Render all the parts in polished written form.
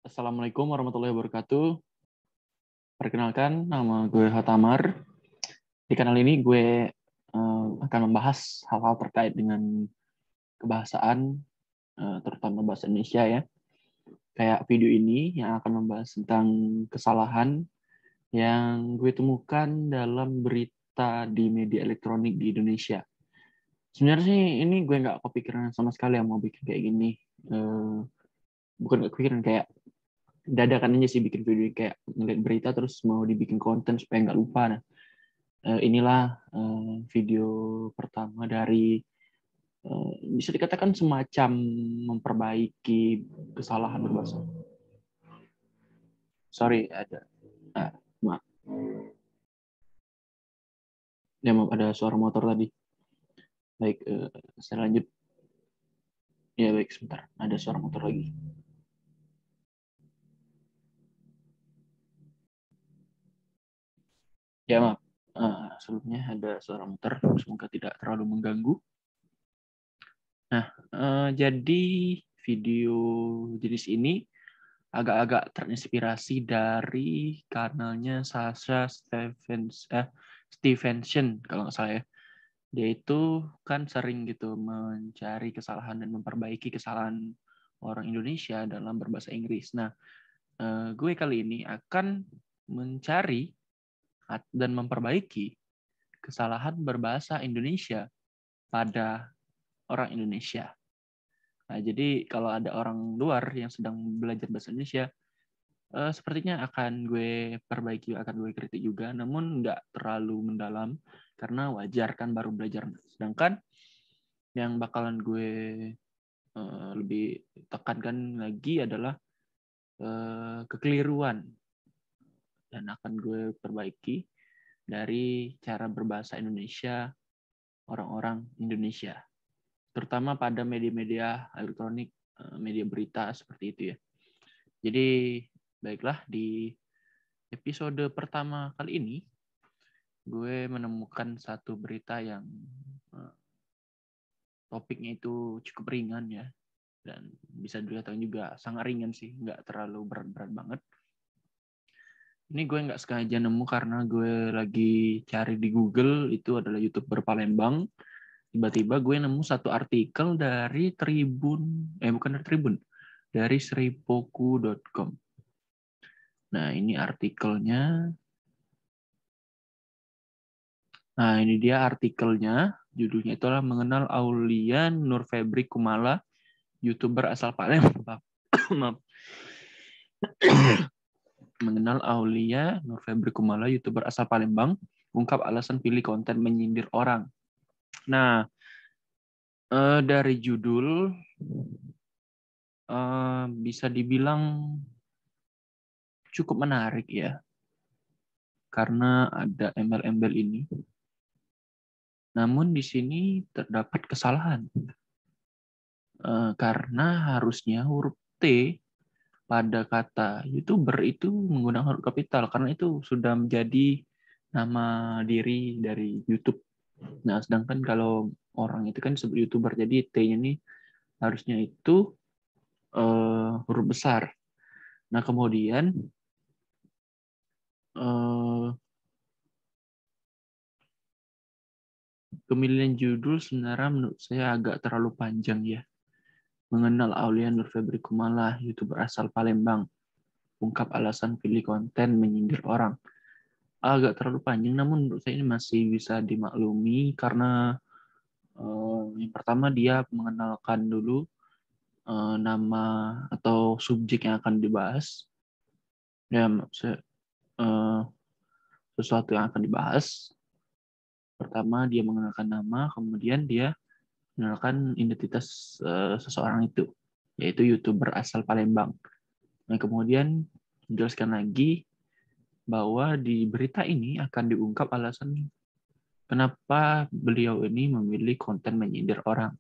Assalamualaikum warahmatullahi wabarakatuh. Perkenalkan, nama gue Hatamar. Di kanal ini gue akan membahas hal-hal terkait dengan kebahasaan, terutama bahasa Indonesia ya. Kayak video ini yang akan membahas tentang kesalahan yang gue temukan dalam berita di media elektronik di Indonesia. Sebenarnya sih ini gue nggak kepikiran sama sekali yang mau bikin kayak gini. Bukan nggak kepikiran, kayak dadakan aja sih bikin video kayak ngeliat berita terus mau dibikin konten supaya nggak lupa. Nah, inilah video pertama dari bisa dikatakan semacam memperbaiki kesalahan berbahasa. Sorry, ada maaf. Ya, maaf, ada suara motor tadi. Baik, saya lanjut. Ya baik, sebentar. Ada suara motor lagi. Ya maaf. Sebelumnya ada suara motor. Semoga tidak terlalu mengganggu. Nah, jadi video jenis ini agak-agak terinspirasi dari kanalnya Sasha Stevenson kalau nggak salah ya. Dia itu kan sering gitu mencari kesalahan dan memperbaiki kesalahan orang Indonesia dalam berbahasa Inggris. Nah, gue kali ini akan mencari dan memperbaiki kesalahan berbahasa Indonesia pada orang Indonesia. Nah, jadi kalau ada orang luar yang sedang belajar bahasa Indonesia, sepertinya akan gue perbaiki, akan gue kritik juga, namun nggak terlalu mendalam, karena wajar kan baru belajar. Sedangkan yang bakalan gue lebih tekankan lagi adalah kekeliruan, dan akan gue perbaiki dari cara berbahasa Indonesia orang-orang Indonesia, terutama pada media-media elektronik, media berita seperti itu ya. Jadi baiklah, di episode pertama kali ini gue menemukan satu berita yang topiknya itu cukup ringan ya, dan bisa dikatakan juga sangat ringan sih, nggak terlalu berat-berat banget. Ini gue nggak sengaja nemu karena gue lagi cari di Google, itu adalah YouTuber Palembang. Tiba-tiba gue nemu satu artikel dari dari seripoku.com. Nah, ini artikelnya. Nah, ini dia artikelnya. Judulnya itulah Mengenal Aulia Nur Febri Kumala, YouTuber asal Palembang. Maaf. Mengenal Aulia Nur Febri Kumala, YouTuber asal Palembang, ungkap alasan pilih konten menyindir orang. Nah, dari judul bisa dibilang cukup menarik ya, karena ada embel-embel ini. Namun di sini terdapat kesalahan, karena harusnya huruf T pada kata YouTuber itu menggunakan huruf kapital, karena itu sudah menjadi nama diri dari YouTube. Nah, sedangkan kalau orang itu kan disebut YouTuber, jadi T-nya ini harusnya itu huruf besar. Nah, kemudian pemilihan judul sebenarnya menurut saya agak terlalu panjang ya. Mengenal Aulia Nur Febri Kumala, YouTuber asal Palembang, ungkap alasan pilih konten menyindir orang. Agak terlalu panjang, namun menurut saya ini masih bisa dimaklumi karena yang pertama dia mengenalkan dulu nama atau subjek yang akan dibahas. Ya, sesuatu yang akan dibahas. Pertama dia mengenalkan nama, kemudian dia mengenalkan identitas seseorang itu, yaitu YouTuber asal Palembang. Nah, kemudian menjelaskan lagi bahwa di berita ini akan diungkap alasan kenapa beliau ini memilih konten menyindir orang.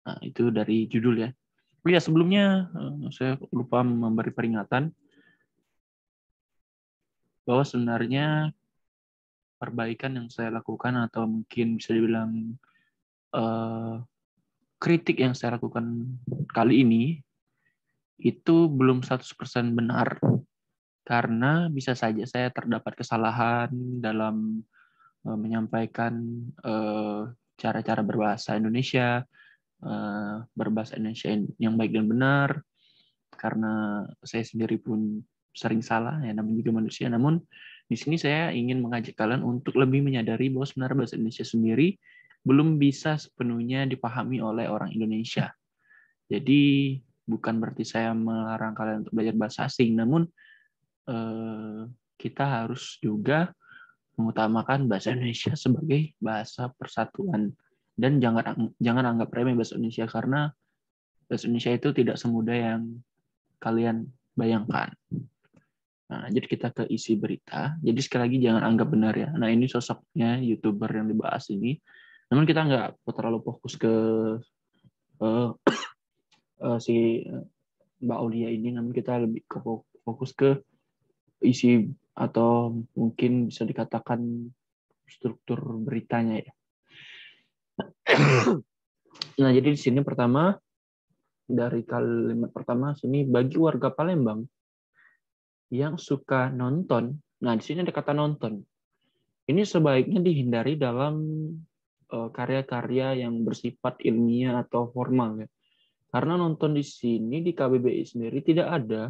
Nah, itu dari judul ya. Oh ya, sebelumnya saya lupa memberi peringatan bahwa sebenarnya perbaikan yang saya lakukan, atau mungkin bisa dibilang kritik yang saya lakukan kali ini, itu belum 100% benar. Karena bisa saja saya terdapat kesalahan dalam menyampaikan cara-cara berbahasa Indonesia, berbahasa Indonesia yang baik dan benar, karena saya sendiri pun sering salah, ya namanya juga manusia. Namun di sini saya ingin mengajak kalian untuk lebih menyadari bahwa sebenarnya bahasa Indonesia sendiri belum bisa sepenuhnya dipahami oleh orang Indonesia. Jadi bukan berarti saya melarang kalian untuk belajar bahasa asing, namun kita harus juga mengutamakan bahasa Indonesia sebagai bahasa persatuan, dan jangan anggap remeh bahasa Indonesia, karena bahasa Indonesia itu tidak semudah yang kalian bayangkan. Nah, jadi kita ke isi berita. Jadi sekali lagi jangan anggap benar ya. Nah, ini sosoknya YouTuber yang dibahas ini. Namun kita nggak terlalu fokus ke si Mbak Aulia ini, namun kita lebih fokus ke isi atau mungkin bisa dikatakan struktur beritanya ya. Nah, jadi di sini pertama, dari kalimat pertama sini, bagi warga Palembang yang suka nonton. Nah, di sini ada kata nonton. Ini sebaiknya dihindari dalam karya-karya yang bersifat ilmiah atau formal ya. Karena nonton di sini di KBBI sendiri tidak ada.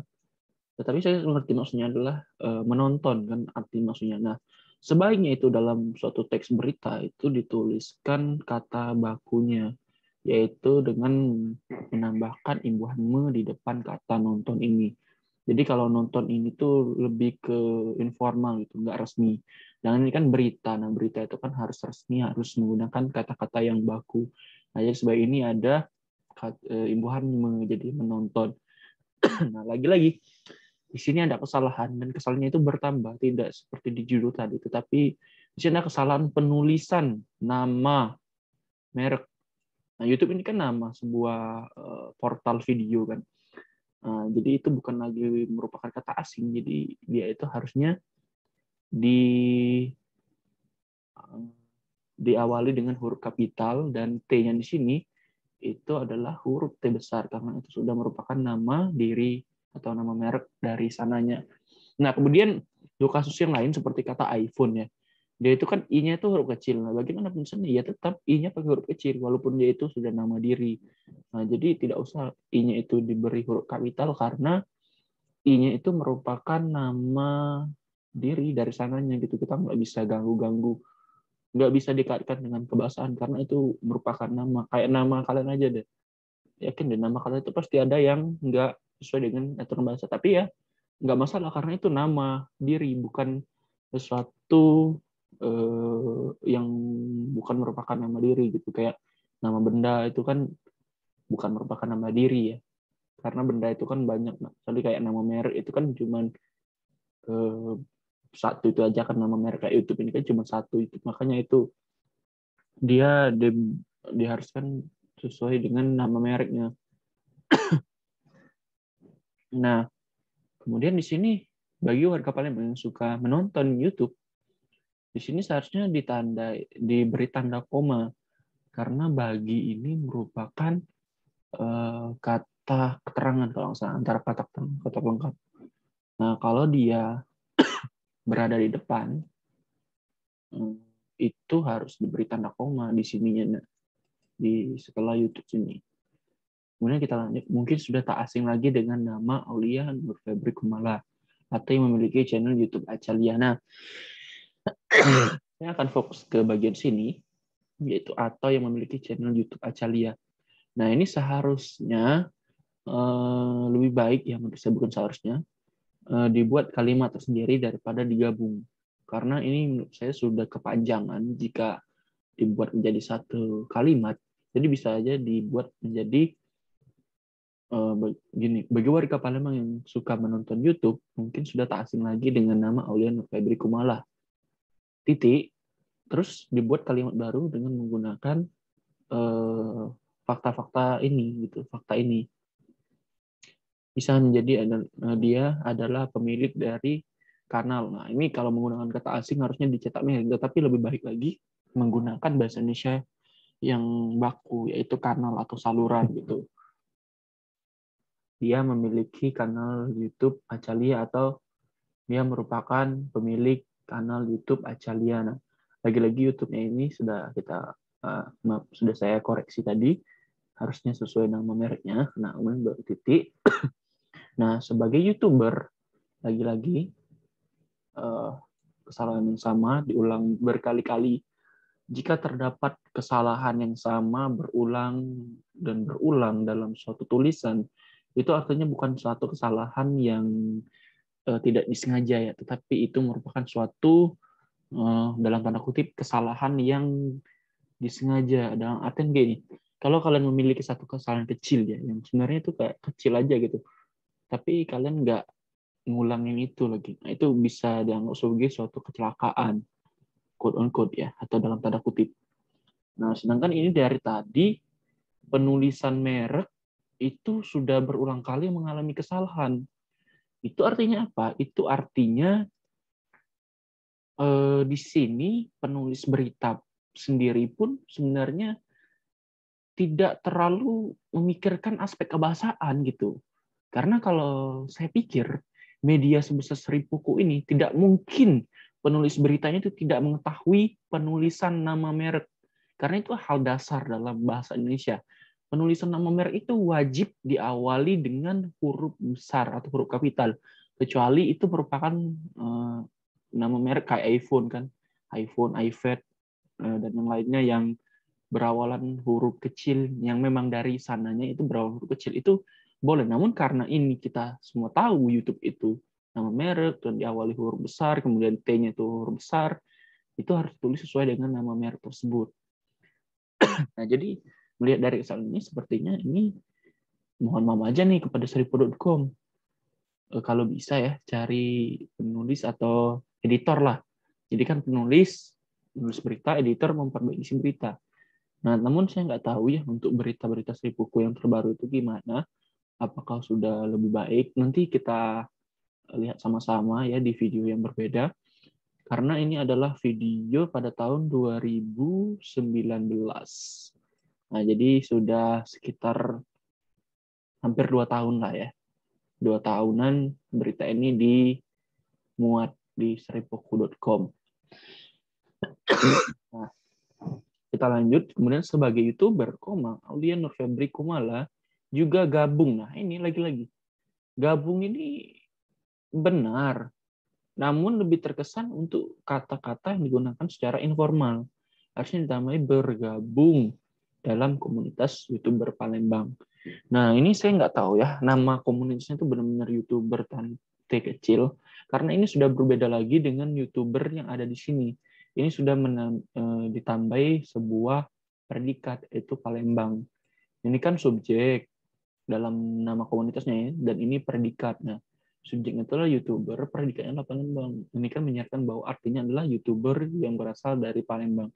Tetapi saya mengerti maksudnya adalah menonton kan arti maksudnya. Nah, sebaiknya itu dalam suatu teks berita itu dituliskan kata bakunya, yaitu dengan menambahkan imbuhan me di depan kata nonton ini. Jadi kalau nonton ini tuh lebih ke informal gitu, nggak resmi. Dan ini kan berita. Nah, berita itu kan harus resmi, harus menggunakan kata-kata yang baku. Nah, jadi sebaik ini ada imbuhan me, jadi menonton. Nah, lagi-lagi di sini ada kesalahan, dan kesalahannya itu bertambah, tidak seperti di judul tadi, tetapi di sini ada kesalahan penulisan nama merek. Nah, YouTube ini kan nama sebuah portal video kan. Jadi itu bukan lagi merupakan kata asing, jadi dia itu harusnya diawali dengan huruf kapital, dan T-nya di sini itu adalah huruf T besar karena itu sudah merupakan nama diri atau nama merek dari sananya. Nah, kemudian dua kasus yang lain seperti kata iPhone ya. Dia itu kan I-nya itu huruf kecil. Nah, bagaimana penulisannya? Ya tetap I-nya pakai huruf kecil walaupun dia itu sudah nama diri. Nah, jadi tidak usah I-nya itu diberi huruf kapital karena I-nya itu merupakan nama diri dari sananya gitu. Kita nggak bisa ganggu-ganggu, nggak bisa dikaitkan dengan kebahasaan karena itu merupakan nama. Kayak nama kalian aja deh. Yakin deh nama kalian itu pasti ada yang nggak sesuai dengan aturan bahasa. Tapi ya nggak masalah karena itu nama diri, bukan sesuatu yang bukan merupakan nama diri gitu. Kayak nama benda itu kan bukan merupakan nama diri ya, karena benda itu kan banyak. Misalnya kayak nama merek itu kan cuman satu itu aja kan, nama merek kayak YouTube ini kan cuma satu itu, makanya itu dia diharuskan sesuai dengan nama mereknya. Nah, kemudian di sini bagi warga Palembang yang suka menonton YouTube, di sini seharusnya diberi tanda koma karena bagi ini merupakan kata keterangan kalau nggak salah, antara kata lengkap. Nah, kalau dia berada di depan, itu harus diberi tanda koma di sininya, di setelah YouTube sini. Kemudian kita lanjut, mungkin sudah tak asing lagi dengan nama Aulia Nur Febri Kumala atau yang memiliki channel YouTube Acalia. Nah, saya akan fokus ke bagian sini, yaitu atau yang memiliki channel YouTube Acalia. Nah, ini seharusnya lebih baik ya, menurut saya bukan seharusnya, dibuat kalimat tersendiri daripada digabung. Karena ini menurut saya sudah kepanjangan jika dibuat menjadi satu kalimat. Jadi bisa aja dibuat menjadi begini, bagi warga Palembang yang suka menonton YouTube, mungkin sudah tak asing lagi dengan nama Aulia Nur Febri Kumala. Titik, terus dibuat kalimat baru dengan menggunakan fakta-fakta ini, gitu, fakta ini. Bisa menjadi dia adalah pemilik dari kanal. Nah, ini kalau menggunakan kata asing harusnya dicetak merek, tapi lebih baik lagi menggunakan bahasa Indonesia yang baku, yaitu kanal atau saluran gitu. dia memiliki kanal YouTube Acalia atau dia merupakan pemilik kanal YouTube Acalia. Nah, lagi-lagi YouTube-nya ini sudah sudah saya koreksi tadi, harusnya sesuai nama mereknya. Nah, kemudian baru titik. Nah, sebagai YouTuber, lagi-lagi kesalahan yang sama diulang berkali-kali. Jika terdapat kesalahan yang sama berulang dan berulang dalam suatu tulisan, itu artinya bukan suatu kesalahan yang tidak disengaja ya, tetapi itu merupakan suatu dalam tanda kutip kesalahan yang disengaja. Dalam artian gini, kalau kalian memiliki satu kesalahan kecil ya, yang sebenarnya itu kayak kecil aja gitu, tapi kalian nggak ngulangin itu lagi, nah itu bisa dianggap sebagai suatu kecelakaan, quote on quote ya, atau dalam tanda kutip. Nah, sedangkan ini dari tadi penulisan merek itu sudah berulang kali mengalami kesalahan. Itu artinya apa? Itu artinya di sini penulis berita sendiri pun sebenarnya tidak terlalu memikirkan aspek kebahasaan gitu. Karena kalau saya pikir media sebesar Seribuku ini tidak mungkin penulis beritanya itu tidak mengetahui penulisan nama merek. Karena itu hal dasar dalam bahasa Indonesia. Penulisan nama merek itu wajib diawali dengan huruf besar atau huruf kapital. Kecuali itu merupakan nama merek kayak iPhone kan, iPhone, iPad, dan yang lainnya yang berawalan huruf kecil, yang memang dari sananya itu berawal huruf kecil, itu boleh. Namun karena ini kita semua tahu YouTube itu nama merek dan diawali huruf besar, kemudian T-nya itu huruf besar, itu harus ditulis sesuai dengan nama merek tersebut. Nah, jadi melihat dari kesalahan ini, sepertinya ini mohon maaf aja nih kepada seribu.com. Kalau bisa ya, cari penulis atau editor lah. Jadi kan penulis berita, editor memperbaiki berita. Nah, namun saya nggak tahu ya untuk berita-berita Seribuku yang terbaru itu gimana. Apakah sudah lebih baik? Nanti kita lihat sama-sama ya di video yang berbeda. Karena ini adalah video pada tahun 2019. Nah, jadi sudah sekitar hampir 2 tahun lah ya. 2 tahunan berita ini dimuat di seribuku.com. Nah, kita lanjut. Kemudian sebagai YouTuber, Aulia Nurfebri Kumala juga gabung. Nah, ini lagi-lagi. Gabung ini benar. Namun lebih terkesan untuk kata-kata yang digunakan secara informal. Harusnya ditambahi bergabung dalam komunitas YouTuber Palembang. Nah, ini saya nggak tahu ya, nama komunitasnya itu benar-benar YouTuber T kecil, karena ini sudah berbeda lagi dengan YouTuber yang ada di sini. Ini sudah ditambahi sebuah predikat, yaitu Palembang. Ini kan subjek dalam nama komunitasnya ya, dan ini predikat. Nah, subjeknya itulah YouTuber, predikatnya adalah Palembang. Ini kan menyatakan bahwa artinya adalah YouTuber yang berasal dari Palembang.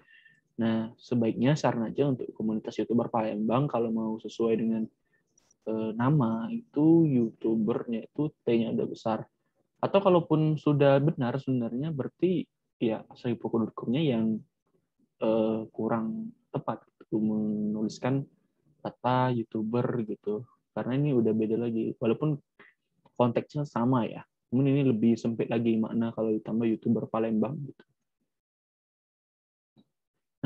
Nah, sebaiknya saran aja untuk komunitas YouTuber Palembang, kalau mau sesuai dengan nama itu YouTubernya itu T-nya udah besar. Atau kalaupun sudah benar sebenarnya berarti ya seribuku.com-nya yang kurang tepat menuliskan kata YouTuber gitu. Karena ini udah beda lagi. Walaupun konteksnya sama ya. Namun ini lebih sempit lagi makna kalau ditambah YouTuber Palembang gitu.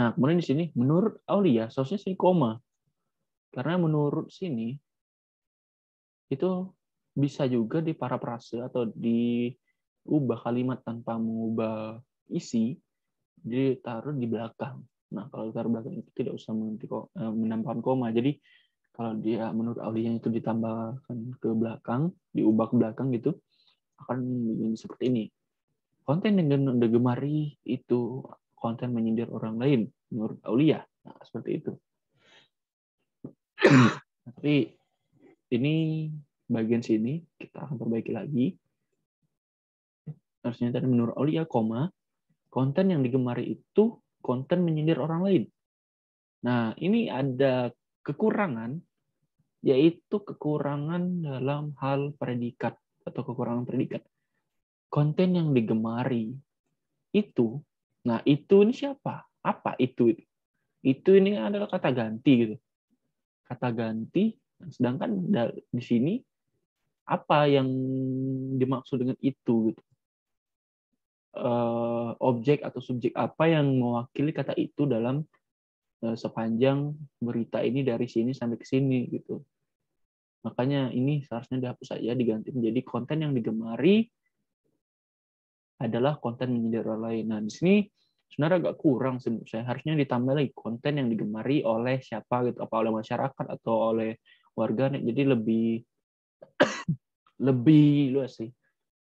Nah, kemudian di sini menurut Aulia seharusnya sini koma. Karena menurut sini itu bisa juga diparafrase atau diubah kalimat tanpa mengubah isi, ditaruh di belakang. Nah, kalau taruh belakang itu tidak usah menambahkan koma. Jadi kalau dia menurut Aulia itu ditambahkan ke belakang, diubah ke belakang gitu, akan seperti ini. Konten yang digemari itu konten menyindir orang lain menurut Aulia. Nah, seperti itu. Tapi ini bagian sini kita akan perbaiki lagi. Harusnya tadi menurut Aulia, konten yang digemari itu konten menyindir orang lain. Nah, ini ada kekurangan, yaitu kekurangan dalam hal predikat atau kekurangan predikat. Konten yang digemari itu, nah itu ini siapa? Apa itu? Itu ini adalah kata ganti gitu. Kata ganti, sedangkan di sini apa yang dimaksud dengan itu gitu. Objek atau subjek apa yang mewakili kata itu dalam sepanjang berita ini dari sini sampai ke sini gitu. Makanya ini seharusnya dihapus saja, diganti menjadi konten yang digemari adalah konten menyindir orang lain. Nah, di sini sebenarnya agak kurang sih menurut saya. Harusnya ditambah lagi konten yang digemari oleh siapa gitu, apa oleh masyarakat atau oleh warganet. Jadi lebih luas sih.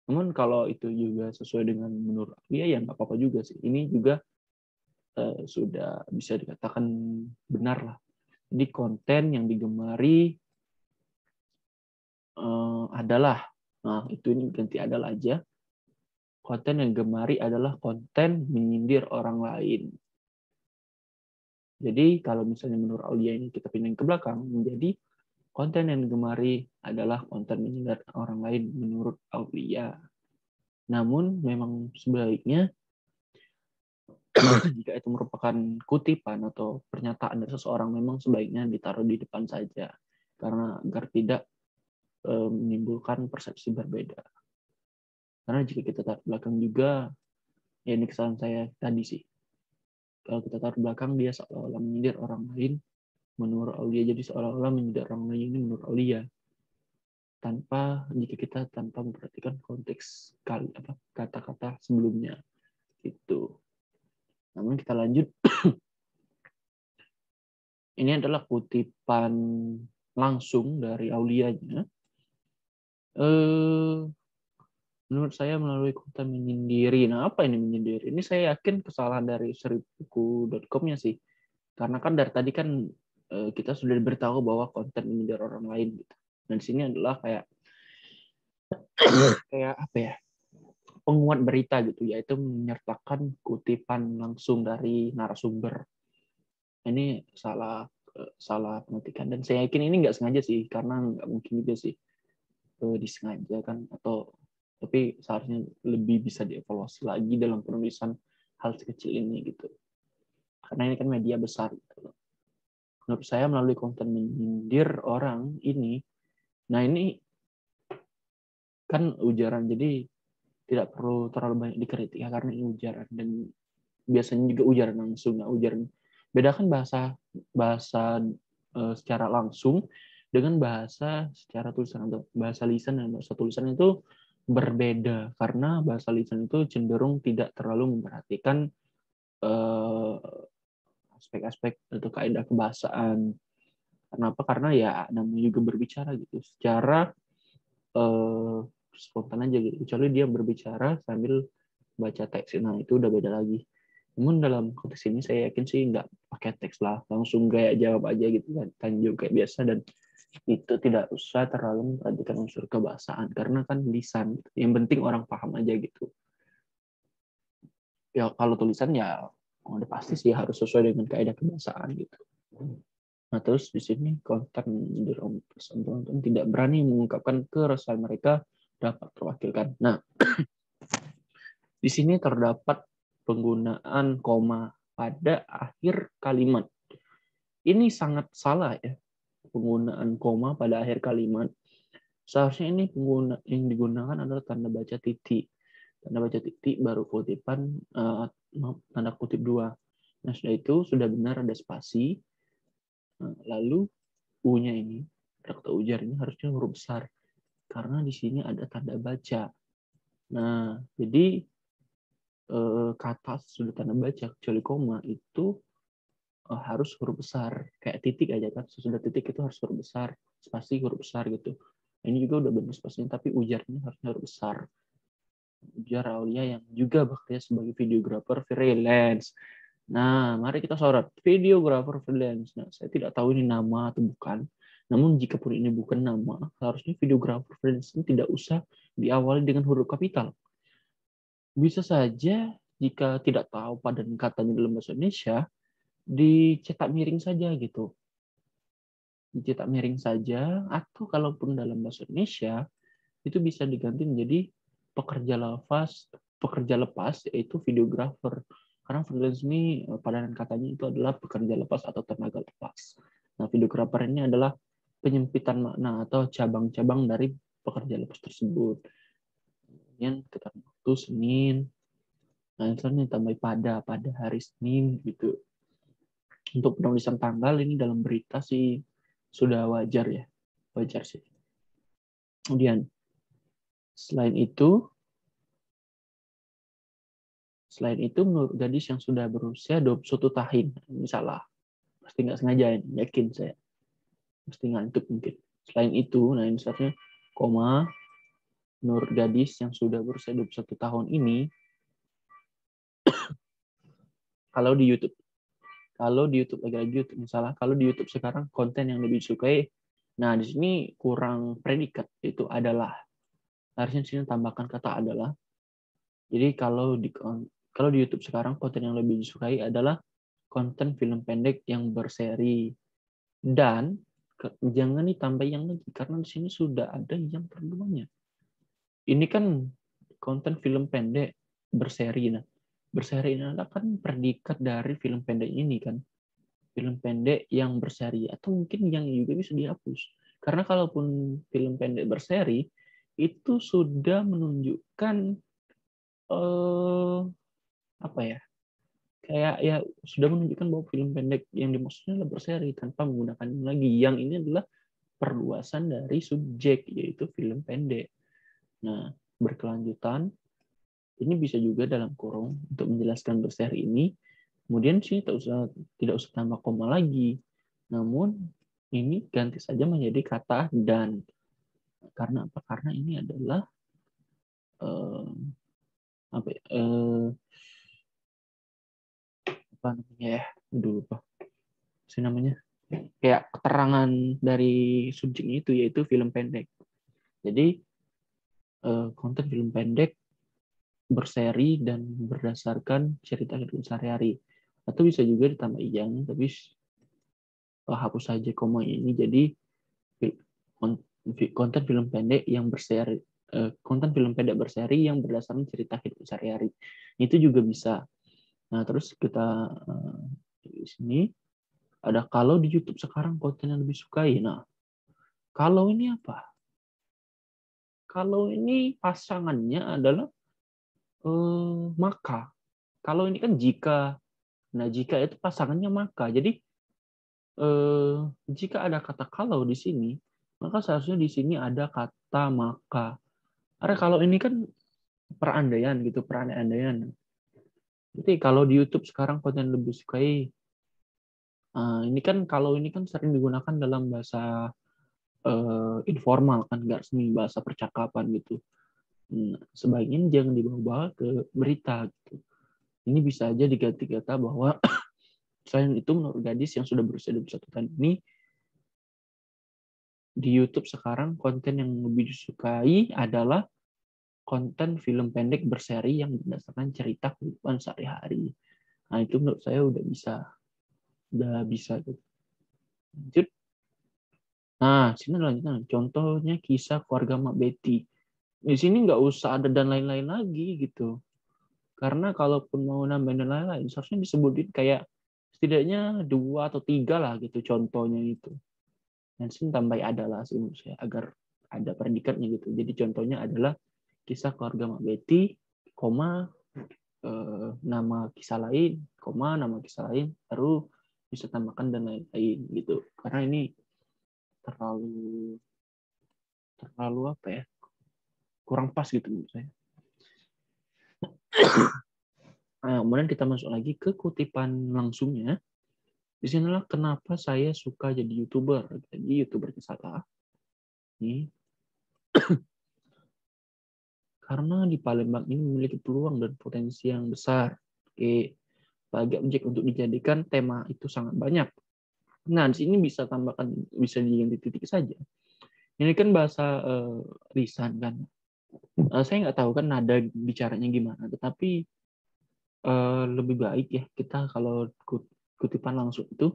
Namun kalau itu juga sesuai dengan menurut dia ya nggak apa-apa juga sih. Ini juga sudah bisa dikatakan benar lah. Jadi konten yang digemari adalah, nah itu ini ganti adalah aja. Konten yang digemari adalah konten menyindir orang lain. Jadi kalau misalnya menurut Aulia ini kita pindahin ke belakang, menjadi konten yang digemari adalah konten menyindir orang lain menurut Aulia. Namun memang sebaiknya jika itu merupakan kutipan atau pernyataan dari seseorang, memang sebaiknya ditaruh di depan saja, karena agar tidak menimbulkan persepsi berbeda. Karena jika kita taruh belakang juga, ya ini kesalahan saya tadi sih. Kalau kita taruh belakang, dia seolah-olah menyindir orang lain menurut Aulia, jadi seolah-olah menyindir orang lain ini menurut Aulia. Jika kita tanpa memperhatikan konteks kata-kata sebelumnya. Itu. Namun kita lanjut. Ini adalah kutipan langsung dari Aulianya. Menurut saya melalui konten menyendiri. Nah, apa ini menyendiri? Ini saya yakin kesalahan dari seribuku.com-nya sih. Karena kan dari tadi kan kita sudah diberitahu bahwa konten menyindir orang lain gitu. Dan di sini adalah kayak apa ya? Penguat berita gitu, yaitu menyertakan kutipan langsung dari narasumber. Ini salah pengetikan, dan saya yakin ini nggak sengaja sih, karena nggak mungkin juga sih disengaja kan, tapi seharusnya lebih bisa dievaluasi lagi dalam penulisan hal sekecil ini gitu, karena ini kan media besar gitu. Menurut saya melalui konten menyindir orang ini, nah ini kan ujaran, jadi tidak perlu terlalu banyak dikritik ya, karena ini ujaran, dan biasanya juga ujaran langsung. Nah, ujaran bedakan bahasa secara langsung dengan bahasa secara tulisan, atau bahasa lisan dan bahasa tulisan itu berbeda, karena bahasa lisan itu cenderung tidak terlalu memperhatikan aspek-aspek atau kaidah kebahasaan. Kenapa? Karena ya namanya juga berbicara gitu secara spontan aja gitu. Kecuali dia berbicara sambil baca teks, nah itu udah beda lagi. Namun dalam konteks ini saya yakin sih nggak pakai teks lah, langsung kayak jawab aja gitu kan, tanjung kayak biasa, dan itu tidak usah terlalu memperhatikan unsur kebahasaan karena kan lisan. Yang penting orang paham aja gitu. Ya kalau tulisan ya udah pasti sih harus sesuai dengan kaidah kebahasaan gitu. Nah terus di sini konten penonton tidak berani mengungkapkan keresahan mereka dapat terwakilkan. Nah di sini terdapat penggunaan koma pada akhir kalimat. Ini sangat salah ya, penggunaan koma pada akhir kalimat. Seharusnya ini yang digunakan adalah tanda baca titik. Tanda baca titik baru kutipan tanda kutip 2. Nah, sudah itu sudah benar ada spasi. Lalu U-nya ini, kata ujar ini harusnya huruf besar. Karena di sini ada tanda baca. Nah, jadi kata sudah tanda baca kecuali koma itu harus huruf besar, kayak titik aja kan, sesudah titik itu harus huruf besar, spasi huruf besar gitu. Ini juga udah benar spasinya, tapi ujarnya harusnya huruf besar. Ujar Aulia yang juga bekerja sebagai videographer freelance. Nah, mari kita sorot videographer freelance. Nah, saya tidak tahu ini nama atau bukan. Namun jika pun ini bukan nama, harusnya videographer freelance ini tidak usah diawali dengan huruf kapital. Bisa saja jika tidak tahu padan katanya dalam bahasa Indonesia, dicetak miring saja gitu. Dicetak miring saja, atau kalaupun dalam bahasa Indonesia, itu bisa diganti menjadi pekerja lepas, yaitu videographer. Karena freelance ini padanan katanya itu adalah pekerja lepas atau tenaga lepas. Nah, videographer ini adalah penyempitan makna atau cabang-cabang dari pekerja lepas tersebut. Kemudian keterangan waktu Senin. Nah, misalnya tambah pada hari Senin gitu. Untuk penulisan tanggal ini dalam berita sih sudah wajar ya. Wajar sih. Kemudian selain itu menurut gadis yang sudah berusia 21 tahun, misalnya, pasti nggak sengaja, yakin saya. Pasti ngantuk mungkin. Selain itu, nah ini misalnya, koma, menurut gadis yang sudah berusia 21 tahun ini, kalau di YouTube, lagi-lagi YouTube, misalnya, kalau di YouTube sekarang konten yang lebih disukai, nah di sini kurang predikat, itu adalah. Harusnya di sini tambahkan kata adalah. Jadi kalau di YouTube sekarang konten yang lebih disukai adalah konten film pendek yang berseri. Dan jangan ditambah yang lagi karena di sini sudah ada yang keduanya. Ini kan konten film pendek berseri. Nah, berseri ini adalah kan predikat dari film pendek ini kan. Film pendek yang berseri atau mungkin yang juga bisa dihapus. Karena kalaupun film pendek berseri itu sudah menunjukkan apa ya? Kayak ya sudah menunjukkan bahwa film pendek yang dimaksudnya adalah berseri tanpa menggunakan yang lagi. Yang ini adalah perluasan dari subjek yaitu film pendek. Nah, berkelanjutan ini bisa juga dalam kurung untuk menjelaskan berseri ini. Kemudian sih tidak usah tambah koma lagi. Namun ini ganti saja menjadi kata dan. Karena apa? Karena ini adalah apa namanya ya? Lupa. Namanya kayak keterangan dari subjeknya itu yaitu film pendek. Jadi konten film pendek berseri dan berdasarkan cerita kehidupan sehari-hari. Atau bisa juga ditambah yang, tapi hapus saja koma ini. Jadi konten film pendek yang berseri, konten film pendek berseri yang berdasarkan cerita kehidupan sehari-hari. Itu juga bisa. Nah, terus kita di sini ada kalau di YouTube sekarang konten yang lebih sukai. Nah, kalau ini apa? Kalau ini pasangannya adalah maka. Kalau ini kan jika. Nah, jika itu pasangannya maka. Jadi jika ada kata kalau di sini, maka seharusnya di sini ada kata maka. Karena kalau ini kan perandaian gitu, perandaian. Jadi kalau di YouTube sekarang konten lebih sukai, ini kan kalau ini kan sering digunakan dalam bahasa informal kan, nggak resmi, bahasa percakapan gitu. Nah, sebaiknya jangan dibawa ke berita gitu. Ini bisa aja diganti kata bahwa selain itu menurut gadis yang sudah berusia 21 tahun ini, di YouTube sekarang konten yang lebih disukai adalah konten film pendek berseri yang berdasarkan cerita kehidupan sehari-hari. Nah, itu menurut saya udah bisa. Lanjut. Nah, sini lanjutnya. Contohnya kisah keluarga Mak Betty. Di sini nggak usah ada dan lain-lain lagi gitu. Karena kalaupun mau nambahin dan lain-lain, seharusnya disebutin kayak setidaknya 2 atau 3 lah gitu contohnya itu. Dan sini tambah adalah sih menurut saya agar ada predikatnya gitu. Jadi contohnya adalah kisah keluarga Mak Betty, koma nama kisah lain, koma nama kisah lain, baru bisa tambahkan dan lain-lain gitu. Karena ini terlalu apa ya? Kurang pas gitu menurut saya. Nah, kemudian kita masuk lagi ke kutipan langsungnya. Di sinilah kenapa saya suka jadi YouTuber. Jadi YouTubernya salah. Nih. Karena di Palembang ini memiliki peluang dan potensi yang besar. Oke, bagi objek untuk dijadikan tema itu sangat banyak. Nah, di sini bisa bisa diganti titik saja. Ini kan bahasa lisan kan. Saya nggak tahu kan nada bicaranya gimana, tetapi lebih baik ya kita kalau kutipan langsung itu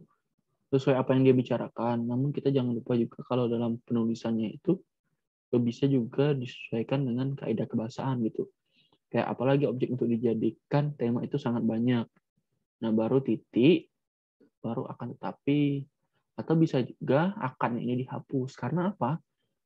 sesuai apa yang dia bicarakan. Namun kita jangan lupa juga kalau dalam penulisannya itu bisa juga disesuaikan dengan kaidah kebahasaan gitu. Kayak apalagi objek untuk dijadikan tema itu sangat banyak. Nah, baru titik, baru akan tetapi, atau bisa juga akan ini dihapus. Karena apa?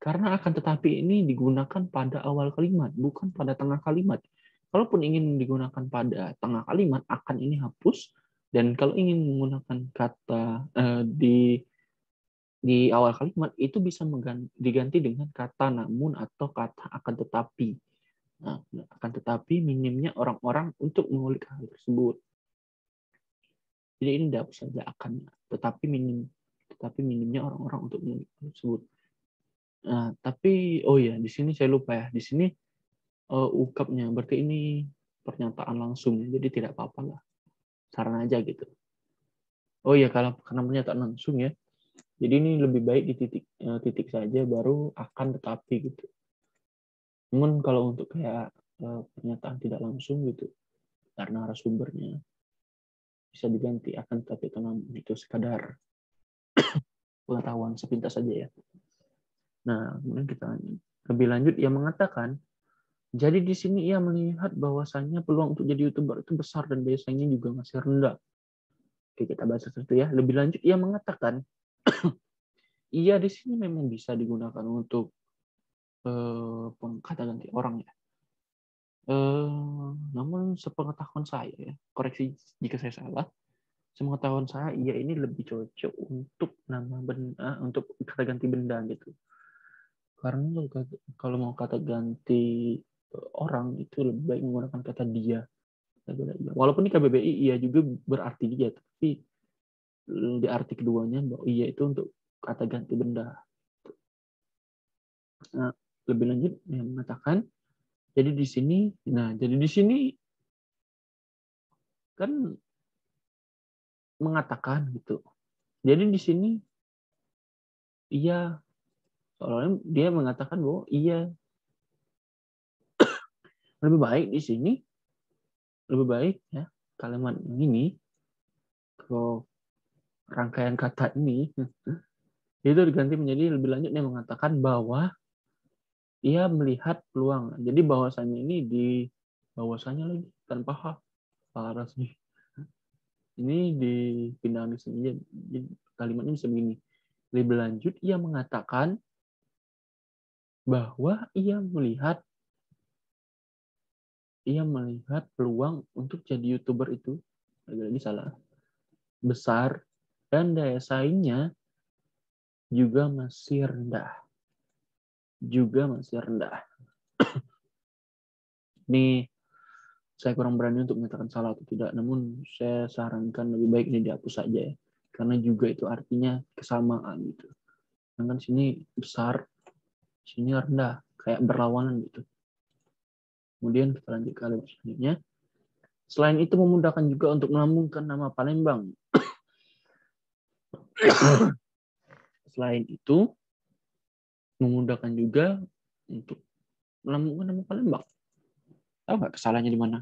Karena akan tetapi ini digunakan pada awal kalimat, bukan pada tengah kalimat. Kalaupun ingin digunakan pada tengah kalimat, akan ini hapus. Dan kalau ingin menggunakan kata di awal kalimat, itu bisa diganti dengan kata namun atau kata akan tetapi. Nah, akan tetapi minimnya orang-orang untuk mengulik hal tersebut. Jadi ini dihapus saja akan, tetapi minimnya orang-orang untuk mengulik hal tersebut. Nah, tapi oh ya, di sini saya lupa ya. Di sini ungkapnya berarti ini pernyataan langsung, jadi tidak apa-apa lah. Saran aja gitu. Oh ya, karena pernyataan langsung ya. Jadi ini lebih baik di titik saja baru akan tetapi gitu. Namun kalau untuk kayak pernyataan tidak langsung gitu, karena narasumbernya bisa diganti akan tetapi atau namun, itu sekadar pengetahuan sepintas saja ya. Nah, kemudian kita lebih lanjut, ia mengatakan, jadi di sini ia melihat bahwasannya peluang untuk jadi YouTuber itu besar dan biasanya juga masih rendah. Oke, kita bahas itu ya. Lebih lanjut, ia mengatakan, ia di sini memang bisa digunakan untuk kata ganti orang ya. Namun sepengetahuan saya ya, koreksi jika saya salah, sepengetahuan saya ia ini lebih cocok untuk nama benda, untuk kata ganti benda gitu. Karena kalau mau kata ganti orang itu lebih baik menggunakan kata dia. Walaupun di KBBI ia juga berarti dia, tapi di arti keduanya bahwa ia itu untuk kata ganti benda. Nah, lebih lanjut yang mengatakan, jadi di sini kan mengatakan gitu. Jadi di sini ia soalnya dia mengatakan bahwa ia lebih baik di sini, lebih baik ya kalimat ini kalau rangkaian kata ini itu diganti menjadi lebih lanjut yang mengatakan bahwa ia melihat peluang. Jadi bahwasannya ini di bahwasannya lagi tanpa H parah sih. Ini dipindah di sini. Jadi kalimatnya bisa begini. Lebih lanjut ia mengatakan bahwa ia melihat peluang untuk jadi YouTuber itu lagi-lagi salah besar dan daya saingnya juga masih rendah. Ini saya kurang berani untuk menyatakan salah atau tidak, namun saya sarankan lebih baik ini dihapus saja ya. Karena juga itu artinya kesamaan gitu. Sedangkan sini besar, sini rendah, kayak berlawanan gitu. Kemudian kita lanjut ke kalimat selanjutnya. Selain itu memudahkan juga untuk melambungkan nama Palembang. Selain itu memudahkan juga untuk melambungkan nama Palembang. Tahu nggak kesalahannya di mana?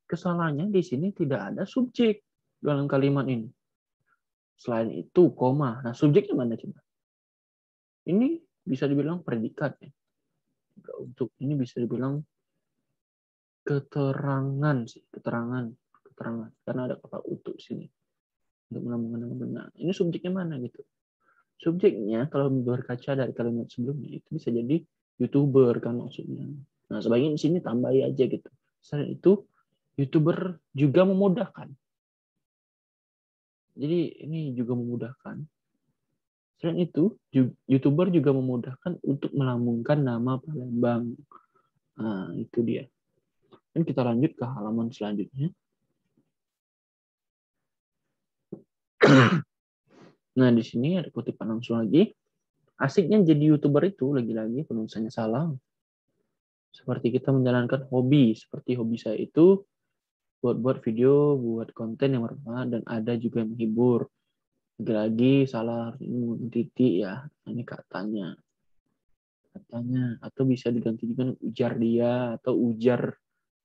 Kesalahannya di sini tidak ada subjek dalam kalimat ini. Selain itu, koma. Nah, subjeknya mana coba? Ini bisa dibilang predikat ya. Untuk ini bisa dibilang keterangan sih, keterangan. Karena ada kata untuk sini. Untuk melambungkan nama benar. Ini subjeknya mana gitu? Subjeknya kalau berkaca dari kalimat sebelumnya itu bisa jadi YouTuber kan maksudnya. Nah, sebaiknya di sini tambahi aja gitu. Selain itu, YouTuber juga memudahkan. Jadi ini juga memudahkan. Selain itu, YouTuber juga memudahkan untuk melambungkan nama Palembang. Nah, itu dia. Dan kita lanjut ke halaman selanjutnya. Nah, di sini ada kutipan langsung lagi. Asiknya jadi YouTuber itu, lagi-lagi penulisannya salah. Seperti kita menjalankan hobi. Seperti hobi saya itu buat video, buat konten yang bermanfaat, dan ada juga yang menghibur. Lagi-lagi salah, ini titik ya. Ini katanya. Atau bisa diganti dengan ujar dia, atau ujar,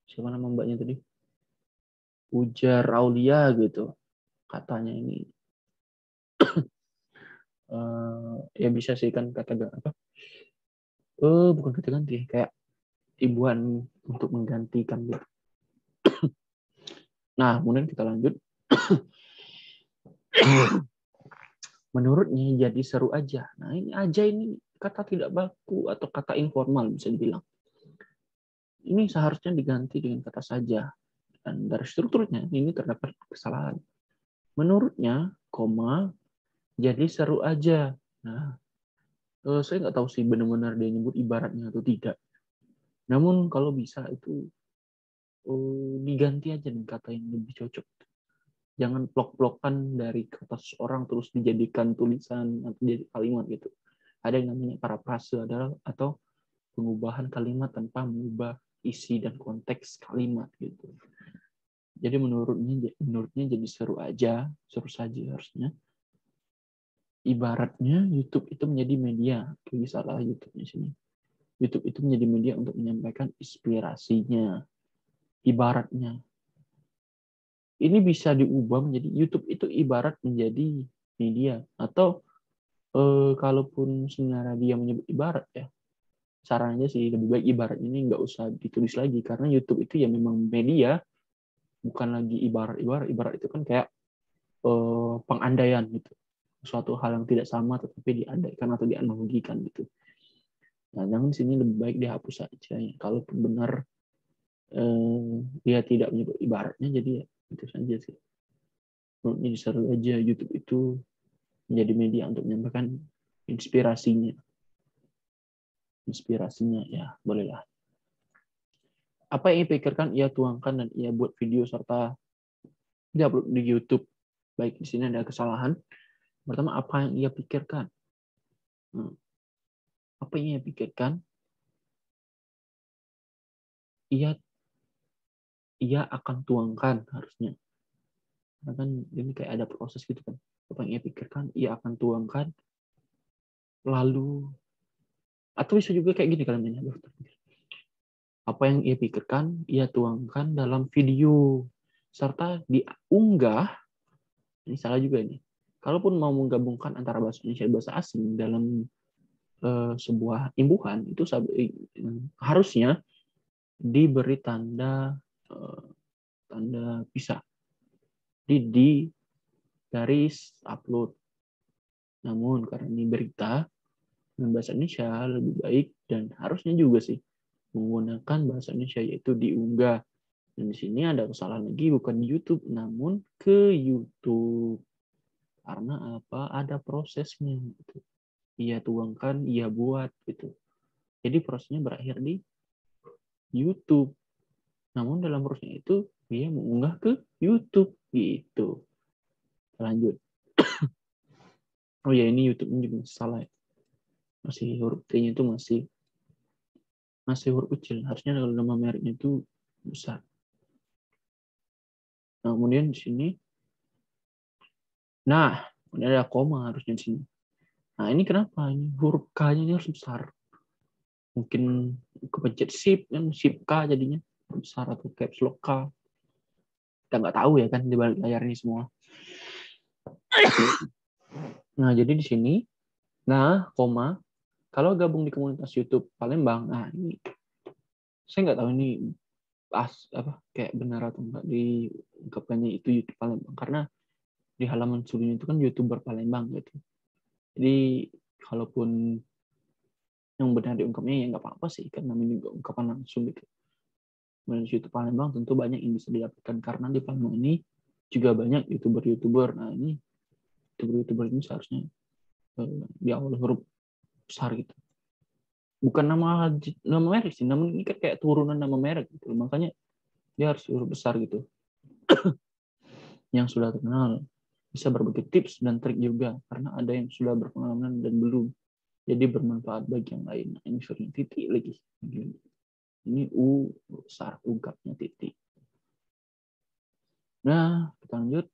siapa nama mbaknya tadi? Ujar Aulia gitu. Katanya ini. Ya bisa sih kan kata apa? Bukan kata ganti, kayak tibuan untuk menggantikan gitu. Nah, kemudian kita lanjut. Menurutnya jadi seru aja. Nah, ini aja ini kata tidak baku atau kata informal bisa dibilang. Ini seharusnya diganti dengan kata saja. Dan dari strukturnya ini terdapat kesalahan. Menurutnya, koma, jadi seru aja. Nah, saya nggak tahu sih benar-benar dia nyebut ibaratnya atau tidak. Namun kalau bisa itu diganti aja dengan kata yang lebih cocok. Jangan blok-blokan dari kata seseorang terus dijadikan tulisan atau jadi kalimat gitu. Ada yang namanya parafrase atau pengubahan kalimat tanpa mengubah isi dan konteks kalimat gitu. Jadi menurutnya jadi seru saja harusnya. Ibaratnya YouTube itu menjadi media, salah YouTube-nya sini. YouTube itu menjadi media untuk menyampaikan inspirasinya. Ibaratnya. Ini bisa diubah menjadi YouTube itu ibarat menjadi media. Atau kalaupun sebenarnya dia menyebut ibarat ya, sarannya sih lebih baik ibarat ini nggak usah ditulis lagi. Karena YouTube itu ya memang media, bukan lagi ibarat itu kan kayak pengandaian gitu, suatu hal yang tidak sama tetapi diandaikan atau dianalogikan gitu. Nah, jangan sini lebih baik dihapus saja ya. Kalaupun benar dia tidak menyebut ibaratnya, jadi ya itu saja sih. Menurutnya seru aja YouTube itu menjadi media untuk menyampaikan inspirasinya ya bolehlah. Apa yang ia pikirkan ia tuangkan dan ia buat video serta diupload di YouTube. Baik, di sini ada kesalahan. Pertama, apa yang ia pikirkan? Apa yang ia pikirkan? Ia akan tuangkan harusnya. Karena kan ini kayak ada proses gitu kan. Apa yang ia pikirkan, ia akan tuangkan. Lalu, atau bisa juga kayak gini kalimatnya. Apa yang ia pikirkan, ia tuangkan dalam video. Serta diunggah, ini salah juga ini. Kalaupun mau menggabungkan antara bahasa Indonesia dan bahasa asing dalam sebuah imbuhan, itu harusnya diberi tanda pisah. Di garis upload. Namun karena ini berita dengan bahasa Indonesia lebih baik dan harusnya juga sih menggunakan bahasa Indonesia yaitu diunggah. Dan di sini ada kesalahan lagi, bukan di YouTube namun ke YouTube. Karena apa? Ada prosesnya gitu. Ia tuangkan, ia buat gitu. Jadi prosesnya berakhir di YouTube. Namun dalam prosesnya itu dia mengunggah ke YouTube gitu. Lanjut. Oh ya, ini YouTube-nya juga salah ya. Masih huruf T-nya itu masih huruf kecil. Harusnya kalau nama mereknya itu besar. Nah, kemudian di sini. Nah, ini ada koma harusnya di sini. Nah, ini kenapa? Ini huruf K-nya ini harus besar. Mungkin kepencet shift K jadinya besar atau caps lock K. Kita nggak tahu ya kan di balik layar ini semua. Nah, jadi di sini, koma, kalau gabung di komunitas YouTube Palembang, nah ini saya nggak tahu ini kayak benar atau enggak diungkapkannya itu YouTube Palembang, karena di halaman sebelumnya itu kan YouTuber Palembang gitu. Jadi kalaupun yang benar diungkapnya ya nggak apa-apa sih, karena ini ungkapan langsung gitu. Kemudian YouTube Palembang tentu banyak yang bisa didapatkan karena di Palembang ini juga banyak YouTuber. Nah ini YouTuber ini seharusnya di awal huruf besar gitu. Bukan nama merek sih, namun ini kan kayak turunan nama merek gitu. Makanya dia harus huruf besar gitu. Yang sudah terkenal bisa berbagi tips dan trik juga karena ada yang sudah berpengalaman dan belum. Jadi bermanfaat bagi yang lain. Nah, ini sering titik lagi. Ini U besar, ungkapnya titik. Nah, kita lanjut.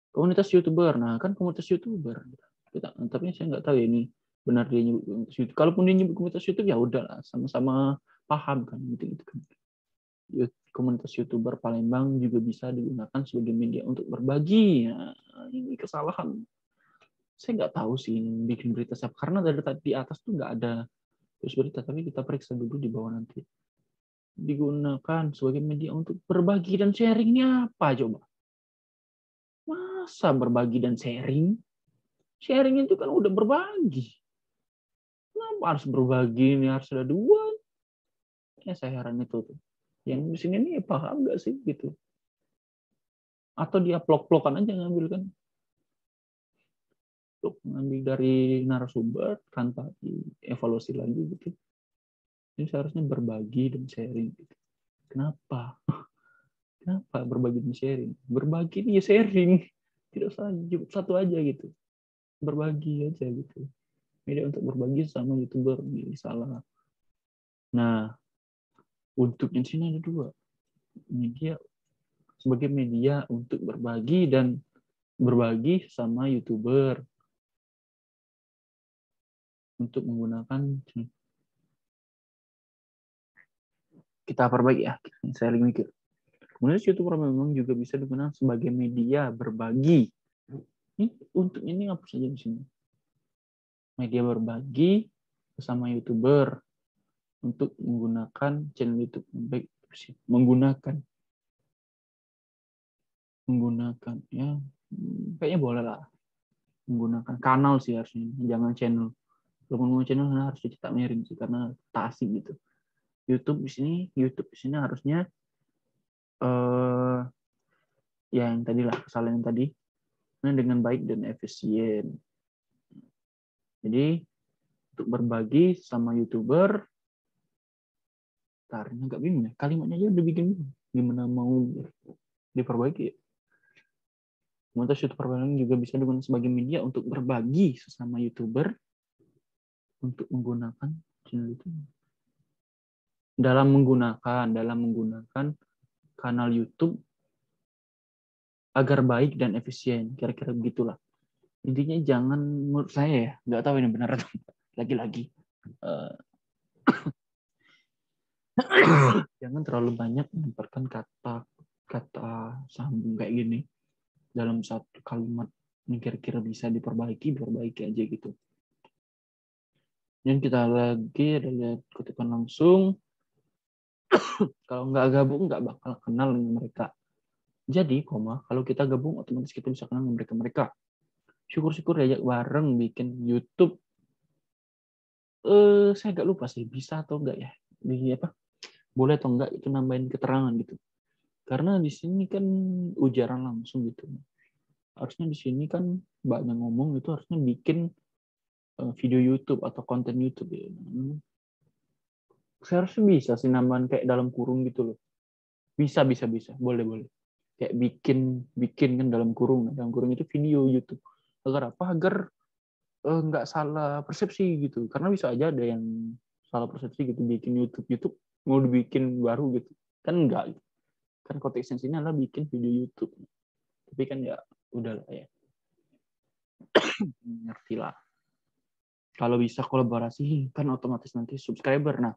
Komunitas YouTuber. Nah, kan komunitas YouTuber. Tapi saya nggak tahu ya ini benar dia nyebut komunitas YouTube. Kalaupun dia nyebut komunitas YouTube ya udahlah, sama-sama paham kan gitu kan. Komunitas YouTuber Palembang juga bisa digunakan sebagai media untuk berbagi. Nah, ini kesalahan. Saya nggak tahu sih bikin berita siapa, karena dari di atas tuh nggak ada terus berita, tapi kita periksa dulu di bawah nanti. Digunakan sebagai media untuk berbagi dan sharingnya apa coba? Masa berbagi dan sharing? Sharing itu kan udah berbagi. Kenapa harus berbagi ini, harus ada dua? Ya saya heran itu tuh. Yang di sini nih paham nggak sih gitu? Atau dia plok-plokan aja ngambil kan? Untuk ngambil dari narasumber tanpa dievaluasi lagi gitu. Ini seharusnya berbagi dan sharing. Gitu. Kenapa? Kenapa berbagi dan sharing? Berbagi ini ya sharing. Tidak usah satu aja gitu. Berbagi aja gitu. Media untuk berbagi sama YouTuber. Ini salah. Nah, untuk yang sini ada dua. Media sebagai media untuk berbagi dan berbagi sama YouTuber. Untuk menggunakan, kita perbaiki ya. Saya lagi mikir. Kemudian YouTuber memang juga bisa digunakan sebagai media berbagi. Ini untuk ini apa saja di sini? Media berbagi bersama YouTuber untuk menggunakan channel YouTube. Baik, menggunakan ya, kayaknya boleh lah. Menggunakan kanal sih harusnya, jangan channel. Kalau mau channel harus dicetak miring sih karena tak asing gitu. YouTube di sini harusnya ya yang tadi lah, kesalahan yang tadi dengan baik dan efisien. Jadi untuk berbagi sama YouTuber, tarnya agak bingung ya. Kalimatnya aja udah bikin bingung. Gimana mau diperbaiki ya? Kemudian YouTuber juga bisa digunakan sebagai media untuk berbagi sesama YouTuber untuk menggunakan channel itu. Dalam menggunakan kanal YouTube agar baik dan efisien. Kira-kira begitulah. Intinya jangan, menurut saya ya, nggak tahu ini benar atau lagi-lagi. Jangan terlalu banyak menempatkan kata sambung kayak gini dalam satu kalimat. Ini kira-kira bisa diperbaiki aja gitu. Yang kita lagi ada lihat kutipan langsung. Kalau nggak gabung nggak bakal kenal dengan mereka. Jadi, kalau kita gabung otomatis kita bisa kenal dengan mereka. Syukur-syukur diajak bareng bikin YouTube. Saya nggak lupa sih bisa atau enggak ya. Di apa? Boleh atau enggak itu nambahin keterangan gitu. Karena di sini kan ujaran langsung gitu. Harusnya di sini kan mbaknya ngomong itu harusnya bikin video YouTube atau konten YouTube ya. Saya harusnya bisa sih nambahin kayak dalam kurung gitu loh. Bisa. Boleh. Kayak bikin kan dalam kurung. Dalam kurung itu video YouTube. Agar apa? Agar nggak salah persepsi gitu. Karena bisa aja ada yang salah persepsi gitu bikin YouTube mau dibikin baru gitu. Kan enggak gitu. Kan konteks ini adalah bikin video YouTube. Tapi kan ya udahlah ya. Ngerti lah. Kalau bisa kolaborasi kan otomatis nanti subscriber. Nah,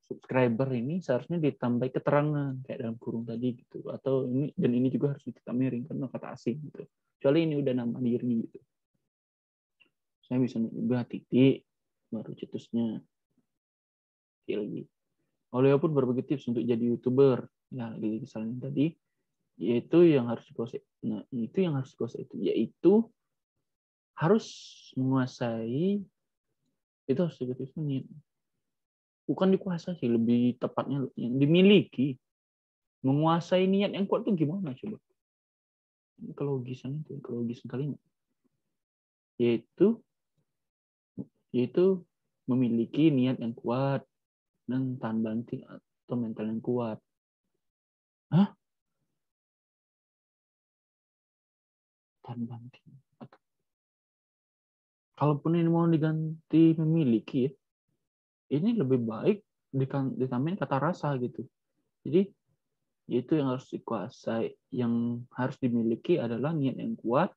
subscriber ini seharusnya ditambah keterangan kayak dalam kurung tadi gitu. Atau ini juga harus kita miring karena kata asing gitu. Kecuali ini udah nama diri gitu. Saya bisa nubah titik baru cetusnya lagi. Oleh pun berbagi tips untuk jadi YouTuber. Ya, lagi kesalahan tadi yaitu yang harus dikuasai. Nah, itu yang harus dikuasai yaitu harus menguasai itu harus dikuasai. Bukan dikuasai sih, lebih tepatnya yang dimiliki. Menguasai niat yang kuat itu gimana coba? Kelogisan kalimat. Yaitu memiliki niat yang kuat dan tahan banting atau mental yang kuat. Hah? Tahan banting. Kalaupun ini mau diganti memiliki, ini lebih baik ditambahin kata rasa gitu. Jadi itu yang harus dikuasai, yang harus dimiliki adalah niat yang kuat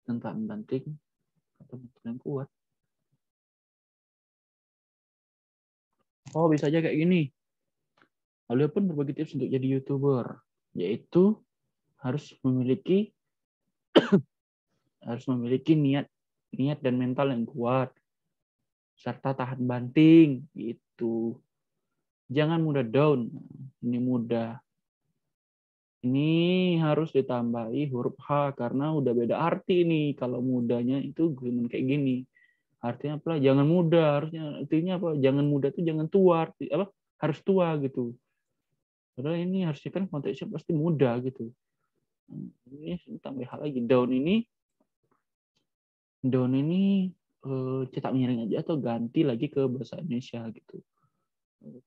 dan tahan banting atau mental yang kuat. Oh, bisa aja kayak gini. Beliau pun berbagi tips untuk jadi YouTuber, yaitu harus memiliki niat dan mental yang kuat serta tahan banting gitu. Jangan mudah down. Ini mudah Ini harus ditambahi huruf H karena udah beda arti nih. Kalau mudanya itu kayak gini. Artinya apa? Jangan muda. Harusnya artinya apa? Jangan muda itu jangan tua. Apa? Harus tua gitu. Padahal ini harusnya kan konteksnya pasti muda gitu. Ini tambah hal lagi. Daun ini cetak miring aja atau ganti lagi ke bahasa Indonesia gitu.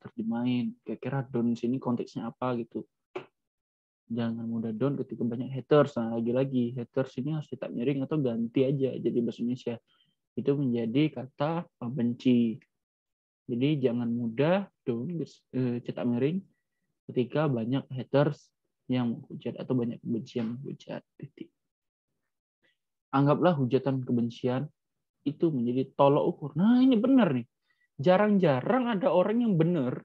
Terjemahin. Kira-kira daun sini konteksnya apa gitu. Jangan mudah down ketika banyak haters. Nah, lagi-lagi haters ini harus cetak miring atau ganti aja jadi bahasa Indonesia. Itu menjadi kata pembenci. Jadi jangan mudah down cetak miring ketika banyak haters yang menghujat atau banyak kebencian menghujat. Anggaplah hujatan kebencian itu menjadi tolok ukur. Nah, ini benar nih. Jarang-jarang ada orang yang benar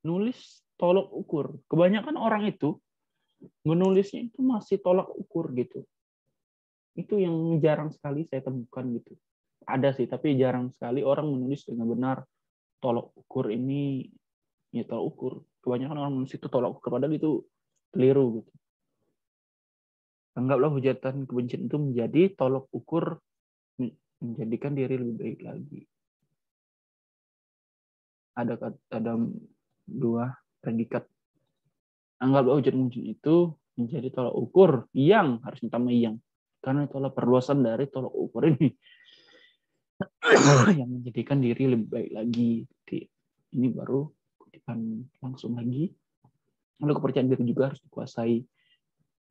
nulis tolok ukur. Kebanyakan orang itu menulisnya itu masih tolak ukur gitu. Itu yang jarang sekali saya temukan gitu. Ada sih, tapi jarang sekali orang menulis dengan benar tolak ukur ini ya tolak ukur. Kebanyakan orang menulis itu tolak ukur, padahal itu keliru gitu. Anggaplah hujatan kebencian itu menjadi tolak ukur menjadikan diri lebih baik lagi. Ada dua predikat. Anggaplah hujatan kebencian itu menjadi tolak ukur yang harus ditambah yang. Karena itu adalah perluasan dari tolak ukur ini. Yang menjadikan diri lebih baik lagi. Ini baru kutipan langsung lagi. Lalu kepercayaan diri juga harus dikuasai.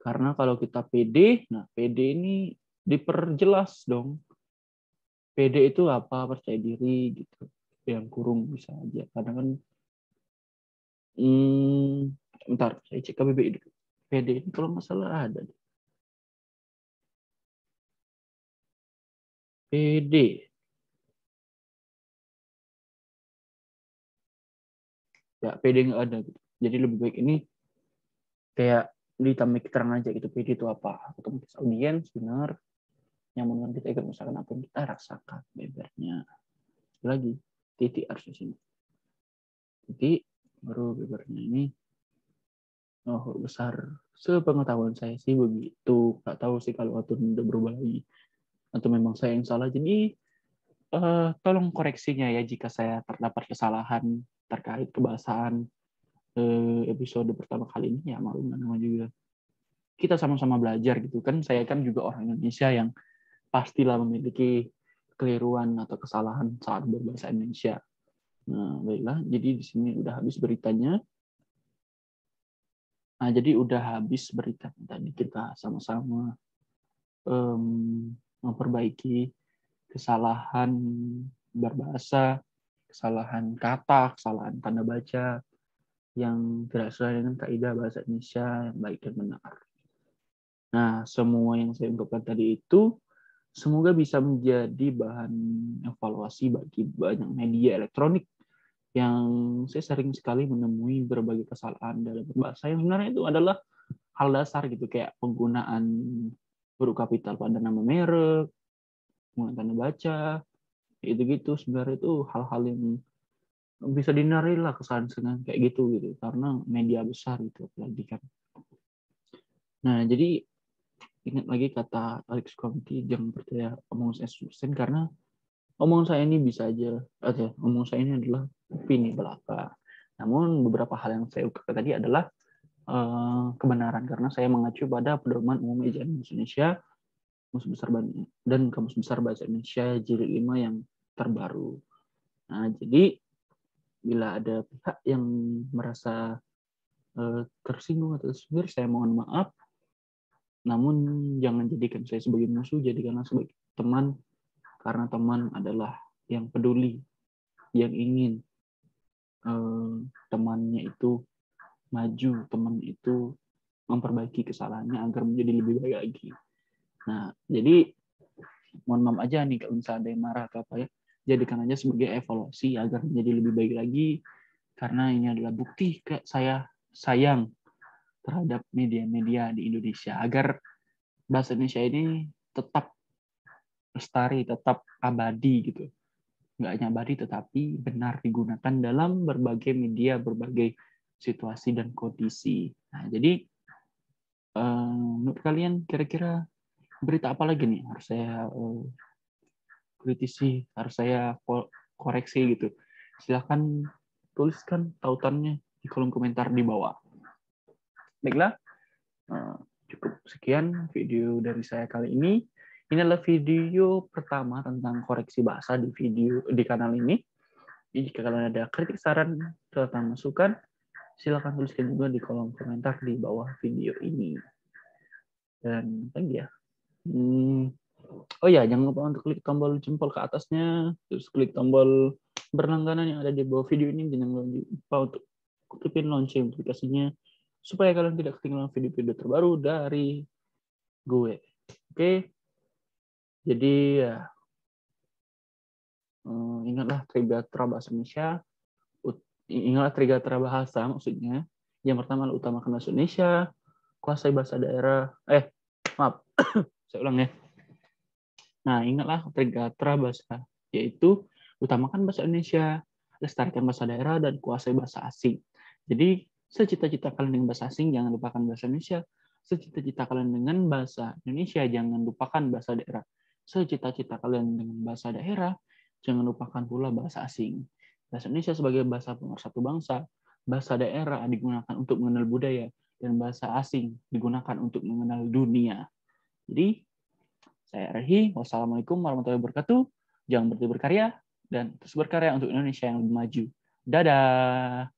Karena kalau kita pede, nah pede ini diperjelas dong. Pede itu apa? Percaya diri gitu. Yang kurung bisa aja. Kadang kan, bentar, saya cek KBBI dulu. Pede ini kalau nggak salah ada. Pede. Ya, pede nggak ada gitu. Jadi lebih baik ini kayak ditambah keterangan aja gitu. Pede itu apa? Otomatis audiens benar yang mengerti kita ikut misalkan apa yang kita rasakan bebernya lagi titik harus di sini titik baru bebernya ini besar sepengetahuan saya sih begitu. Nggak tahu sih kalau waktu udah berubah lagi atau memang saya yang salah. Jadi tolong koreksinya ya jika saya terdapat kesalahan terkait kebahasaan episode pertama kali ini. Ya maklum nama juga kita sama-sama belajar gitu kan. Saya kan juga orang Indonesia yang pastilah memiliki kekeliruan atau kesalahan saat berbahasa Indonesia. Nah, baiklah. Jadi di sini udah habis beritanya. Nah, jadi udah habis berita tadi kita sama-sama memperbaiki kesalahan berbahasa, kesalahan kata, kesalahan tanda baca yang tidak sesuai dengan kaidah bahasa Indonesia yang baik dan benar. Nah, semua yang saya ungkapkan tadi itu semoga bisa menjadi bahan evaluasi bagi banyak media elektronik yang saya sering sekali menemui berbagai kesalahan dalam berbahasa yang sebenarnya itu adalah hal dasar gitu, kayak penggunaan huruf kapital pada nama merek, penggunaan tanda baca, gitu-gitu. Sebenarnya itu hal-hal yang bisa dinilai lah kesalahan kayak gitu karena media besar gitu apalagi kan. Nah, jadi ingat lagi kata Alex Conti, jangan percaya omongan saya 100% karena omongan saya ini bisa aja omongan saya ini adalah opini belaka. Namun beberapa hal yang saya ungkapkan tadi adalah kebenaran karena saya mengacu pada pedoman umum ejaan Indonesia Kamus Besar dan Kamus Besar Bahasa Indonesia Jilid 5 yang terbaru. Nah, jadi bila ada pihak yang merasa tersinggung atau tersinggung, saya mohon maaf. Namun jangan jadikan saya sebagai musuh, jadikanlah sebagai teman karena teman adalah yang peduli, yang ingin temannya itu maju, teman itu memperbaiki kesalahannya agar menjadi lebih baik lagi. Nah, jadi mohon maaf aja nih kalau misalnya ada yang marah atau apa ya, jadikan aja sebagai evaluasi agar menjadi lebih baik lagi karena ini adalah bukti saya sayang terhadap media-media di Indonesia agar bahasa Indonesia ini tetap lestari, tetap abadi gitu. Nggak hanya abadi tetapi benar digunakan dalam berbagai media, berbagai situasi dan kondisi. Nah, jadi Menurut kalian kira-kira berita apa lagi nih harus saya kritisi, harus saya koreksi gitu? Silahkan tuliskan tautannya di kolom komentar di bawah. Baiklah, cukup sekian video dari saya kali ini. Ini adalah video pertama tentang koreksi bahasa di kanal ini. Jadi jika kalian ada kritik, saran, serta masukan, silakan tuliskan juga di kolom komentar di bawah video ini. Dan apa lagi ya? Oh ya, jangan lupa untuk klik tombol jempol ke atasnya, terus klik tombol berlangganan yang ada di bawah video ini, dan jangan lupa untuk aktifin lonceng notifikasinya supaya kalian tidak ketinggalan video-video terbaru dari gue. Oke, jadi ya ingatlah Trigatera bahasa Indonesia, ingatlah Trigatera bahasa maksudnya. Yang pertama utamakan bahasa Indonesia, kuasai bahasa daerah. Maaf, saya ulang ya. Nah, ingatlah Trigatera bahasa, yaitu utamakan bahasa Indonesia, lestarikan bahasa daerah, dan kuasai bahasa asing. Jadi, secita-cita kalian dengan bahasa asing, jangan lupakan bahasa Indonesia. Secita-cita kalian dengan bahasa Indonesia, jangan lupakan bahasa daerah. Secita-cita kalian dengan bahasa daerah, jangan lupakan pula bahasa asing. Bahasa Indonesia sebagai bahasa pemersatu bangsa, bahasa daerah digunakan untuk mengenal budaya, dan bahasa asing digunakan untuk mengenal dunia. Jadi, saya Rehi, wassalamualaikum warahmatullahi wabarakatuh. Jangan berhenti berkarya, dan terus berkarya untuk Indonesia yang lebih maju. Dadah!